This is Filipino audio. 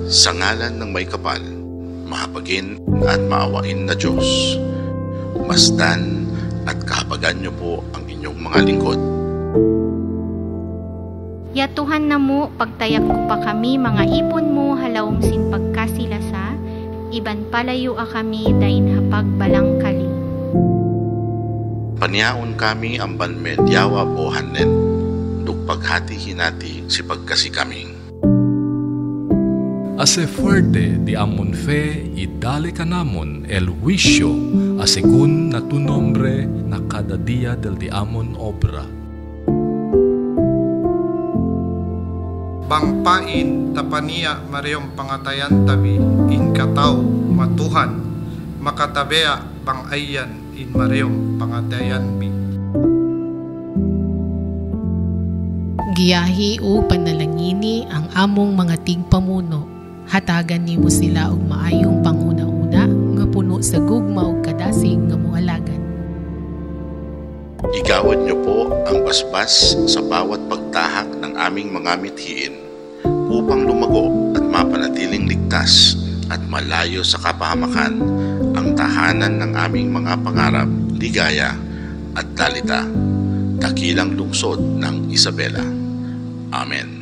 Sa ngalan ng may kapal, mahapagin at maawain na Diyos, masdan at kahabagan niyo po ang inyong mga lingkod. Yatuhan na mo, pagtayak ko pa kami, mga ipon mo, halawong sin pagkasilasa, iban palayo a kami, dain hapag balang kali. Paniaon kami ang banmedyawa po hanen, dugpaghati hinati si pagkasi kaming. Ase fuerte di amon fe idale kanamon el wisyo asekun na tu nombre na cada dia del di amon obra. Bangpain tapania Mariam pangatayan tabi in kataw matuhan makatabea bangayan in Mariam pangatayan bi. Giyahi o panalangini ang among mga tigpamuno. Hatagan nimo sila og maayong panguna-una nga puno sa gugma ug kadasig nga moalagan. Igawad niyo po ang basbas sa bawat pagtahak ng aming mga mithiin upang lumago at mapanatiling ligtas at malayo sa kapahamakan ang tahanan ng aming mga pangarap, ligaya at dalita, dakilang lungsod ng Isabela. Amen.